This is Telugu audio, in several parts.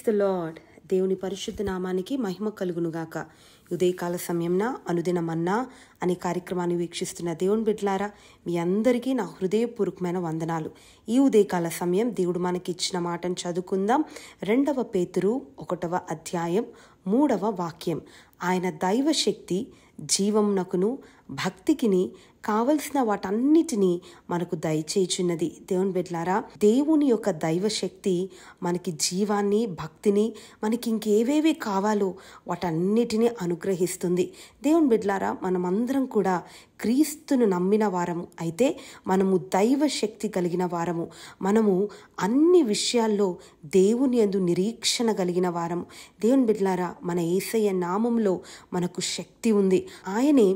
The lord. దేవుని పరిశుద్ధ నామానికి మహిమ కలుగునుగాక. ఉదయకాల సమయంన అనుదిన మన్నా అనే కార్యక్రమాన్ని వీక్షిస్తున్న దేవుని బిడ్డలారా, మీ అందరికీ నా హృదయపూర్వకమైన వందనాలు. ఈ ఉదయకాల సమయం దేవుడు మనకి ఇచ్చిన మాటను చదువుకుందాం. 2 పేతురు 1వ అధ్యాయం 3వ వాక్యం. ఆయన దైవశక్తి జీవమునకును భక్తికిని కావలసిన వాటన్నిటినీ మనకు దయచేయుచున్నది. దేవుని బిడ్డలారా, దేవుని యొక్క దైవశక్తి మనకి జీవాన్ని, భక్తిని, మనకి ఇంకేవేవి కావాలో వాటన్నిటినీ అనుగ్రహిస్తుంది. దేవుని బిడ్డలారా, మనమందరం కూడా క్రీస్తును నమ్మిన వారము అయితే మనము దైవశక్తి కలిగిన వారము. మనము అన్ని విషయాల్లో దేవుని యందు నిరీక్షణ కలిగిన వారము. దేవుని బిడ్డలారా, మన యేసయ్య నామములో మనకు శక్తి ఉంది. ఆయనే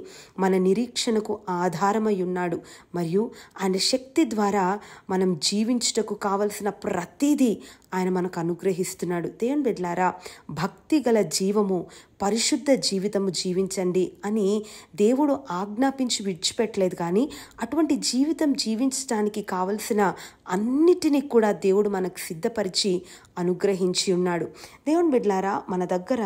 మన నిరీక్షణకు ఆధారమై ఉన్నాడు. మరియు ఆయన శక్తి ద్వారా మనం జీవించుటకు కావలసిన ప్రతిదీ ఆయన మనకు అనుగ్రహిస్తున్నాడు. దేవుని బిడ్డలారా, భక్తి గల జీవము, పరిశుద్ధ జీవితము జీవించండి అని దేవుడు ఆజ్ఞాపించి విడిచిపెట్టలేదు. కానీ అటువంటి జీవితం జీవించడానికి కావలసిన అన్నిటినీ కూడా దేవుడు మనకు సిద్ధపరిచి అనుగ్రహించి ఉన్నాడు. దేవుని బిడ్డలారా, మన దగ్గర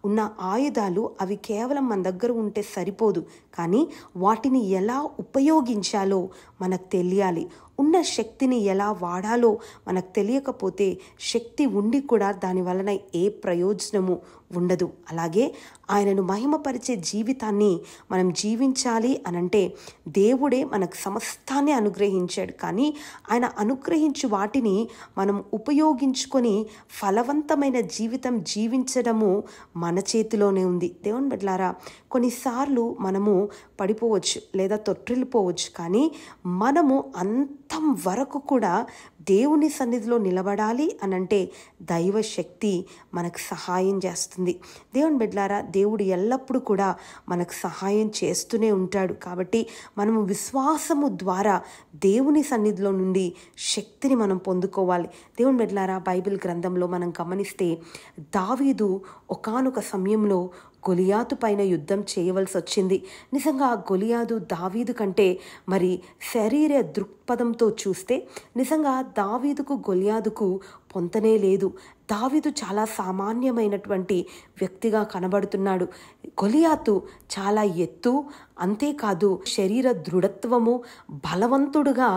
ఉన్న ఆయుధాలు అవి కేవలం మన దగ్గర ఉంటే సరిపోదు, కానీ వాటిని ఎలా ఉపయోగించాలో మనకు తెలియాలి. ఉన్న శక్తిని ఎలా వాడాలో మనకు తెలియకపోతే శక్తి ఉండి కూడా దాని వలన ఏ ప్రయోజనము ఉండదు. అలాగే ఆయనను మహిమపరిచే జీవితాన్ని మనం జీవించాలి అనంటే దేవుడే మనకు సమస్తాన్ని అనుగ్రహించాడు. కానీ ఆయన అనుగ్రహించు వాటిని మనం ఉపయోగించుకొని ఫలవంతమైన జీవితం జీవించడము మన చేతిలోనే ఉంది. దేవుని బిడ్డలారా, కొన్నిసార్లు మనము పడిపోవచ్చు లేదా తొట్టిల్లిపోవచ్చు, కానీ మనము అంతం వరకు కూడా దేవుని సన్నిధిలో నిలబడాలి అనంటే దైవశక్తి మనకు సహాయం చేస్తుంది. దేవుని బిడ్డలారా, దేవుడు ఎల్లప్పుడూ కూడా మనకు సహాయం చేస్తూనే ఉంటాడు. కాబట్టి మనము విశ్వాసము ద్వారా దేవుని సన్నిధిలో నుండి శక్తిని మనం పొందుకోవాలి. దేవుని బిడ్డలారా, బైబిల్ గ్రంథంలో మనం గమనిస్తే దావీదు ఒకానొక సమయంలో గొలియాతు పైన యుద్ధం చేయవలసి వచ్చింది. నిజంగా గొలియాతు దావీదు కంటే మరి శరీర దృక్పథంతో చూస్తే నిజంగా దావీదుకు గొలియాతుకు పొంతనే లేదు. దావీదు చాలా సామాన్యమైనటువంటి వ్యక్తిగా కనబడుతున్నాడు. గొలియాతు చాలా ఎత్తు, అంతేకాదు శరీర దృఢత్వము, బలవంతుడుగా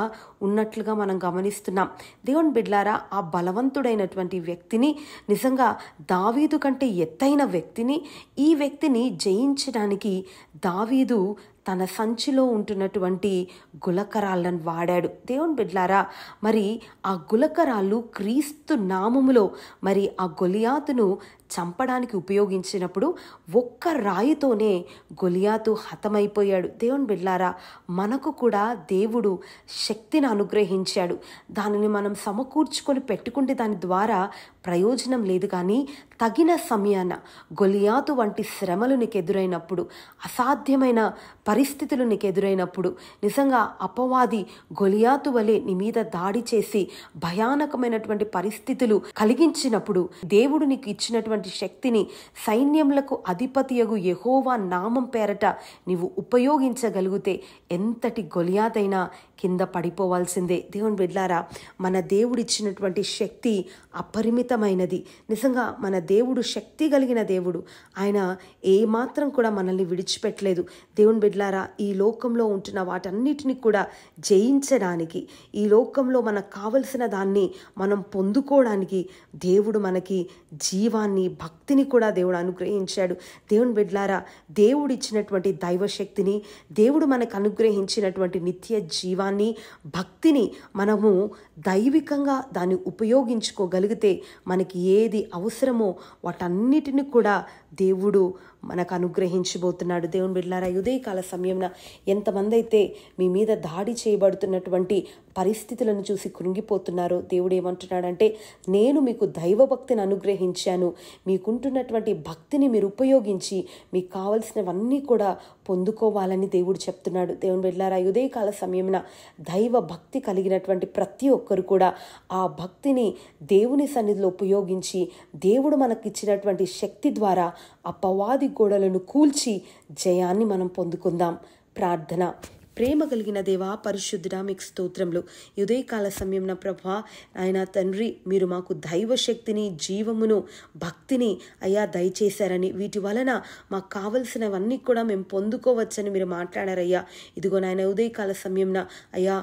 ఉన్నట్లుగా మనం గమనిస్తున్నాం. దేవుని బిడ్డలారా, ఆ బలవంతుడైనటువంటి వ్యక్తిని, నిజంగా దావీదు కంటే ఎత్తైన వ్యక్తిని, ఈ వ్యక్తిని జయించడానికి దావీదు తన సంచిలో ఉంటున్నటువంటి గులకరాళ్ళను వాడాడు. దేవుని బిడ్డలారా, మరి ఆ గులకరాళ్ళు క్రీస్తు నామములో మరి ఆ గొలియాతును చంపడానికి ఉపయోగించినప్పుడు ఒక్క రాయితోనే గొలియాతు హతమైపోయాడు. దేవుని బిడ్డలారా, మనకు కూడా దేవుడు శక్తిని అనుగ్రహించాడు. దానిని మనం సమకూర్చుకొని పెట్టుకుంటే దాని ద్వారా ప్రయోజనం లేదు. కానీ తగిన సమయాన గొలియాతు వంటి శ్రమలు నీకు ఎదురైనప్పుడు, అసాధ్యమైన పరిస్థితులు నీకు ఎదురైనప్పుడు, నిజంగా అపవాది గొలియాతు వలె నీ మీద దాడి చేసి భయానకమైనటువంటి పరిస్థితులు కలిగించినప్పుడు దేవుడు నీకు ఇచ్చినటువంటి శక్తిని సైన్యములకు అధిపతియగు యెహోవా నామం పేరట నీవు ఉపయోగించగలిగితే ఎంతటి గొలియాతైనా కింద పడిపోవాల్సిందే. దేవుని బిడ్డలారా, మన దేవుడిచ్చినటువంటి శక్తి అపరిమితమైనది. నిజంగా మన దేవుడు శక్తి కలిగిన దేవుడు. ఆయన ఏమాత్రం కూడా మనల్ని విడిచిపెట్టలేదు. దేవుని బిడ్డలారా, ఈ లోకంలో ఉంటున్న వాటన్నిటిని కూడా జయించడానికి, ఈ లోకంలో మనకు కావలసిన దాన్ని మనం పొందుకోవడానికి దేవుడు మనకి జీవాన్ని, భక్తిని కూడా దేవుడు అనుగ్రహించాడు. దేవుని బిడ్డలారా, దేవుడు ఇచ్చినటువంటి దైవశక్తిని, దేవుడు మనకు అనుగ్రహించినటువంటి నిత్య జీవాన్ని, భక్తిని మనము దైవికంగా దాన్ని ఉపయోగించుకోగలిగితే మనకి ఏది అవసరమో వాటన్నిటిని కూడా దేవుడు మనకు అనుగ్రహించబోతున్నాడు. దేవుని బిడ్డలారా, ఉదయకాల సమయంలో ఎంతమంది అయితే మీ మీద దాడి చేయబడుతున్నటువంటి పరిస్థితులను చూసి కృంగిపోతున్నారో దేవుడు ఏమంటున్నాడంటే, నేను మీకు దైవభక్తిని అనుగ్రహించాను. మీకుంటున్నటువంటి భక్తిని మీరు ఉపయోగించి మీకు కావలసినవన్నీ కూడా పొందుకోవాలని దేవుడు చెప్తున్నాడు. దేవుని బిడ్డలారా, ఉదయకాల సమయంలో దైవ భక్తి కలిగినటువంటి ప్రతి ఒక్కరు కూడా ఆ భక్తిని దేవుని సన్నిధిలో ఉపయోగించి దేవుడు మనకిచ్చినటువంటి శక్తి ద్వారా అపవాది గోడలను కూల్చి జయాన్ని మనం పొందుకుందాం. ప్రార్థన. ప్రేమ కలిగిన దేవా, పరిశుద్ధుడా, మీకు స్తోత్రములు. ఈ ఉదయకాల సమయం నా ప్రభా, ఆయన తండ్రి, మీరు మాకు దైవశక్తిని, జీవమును, భక్తిని అయ్యా దయచేశారని, వీటి వలన మాకు కావలసినవన్నీ కూడా మేము పొందుకోవచ్చని మీరు మాట్లాడారయ్యా. ఇదిగో నాయన ఉదయకాల సమయంన అయ్యా,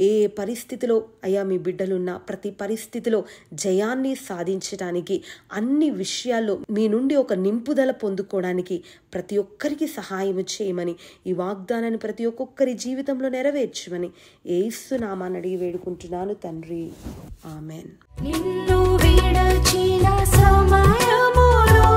ఏ పరిస్థితిలో అయ్యా మీ బిడ్డలున్న ప్రతి పరిస్థితిలో జయాన్ని సాధించడానికి, అన్ని విషయాల్లో మీ నుండి ఒక నింపుదల పొందుకోవడానికి ప్రతి ఒక్కరికి సహాయం చేయమని, ఈ వాగ్దానాన్ని ప్రతి ఒక్కొక్కరి జీవితంలో నెరవేర్చమని యేసు నామాన్ని అడిగి వేడుకుంటున్నాను తండ్రి, ఆమెన్. నిన్ను విడచిన సమయములో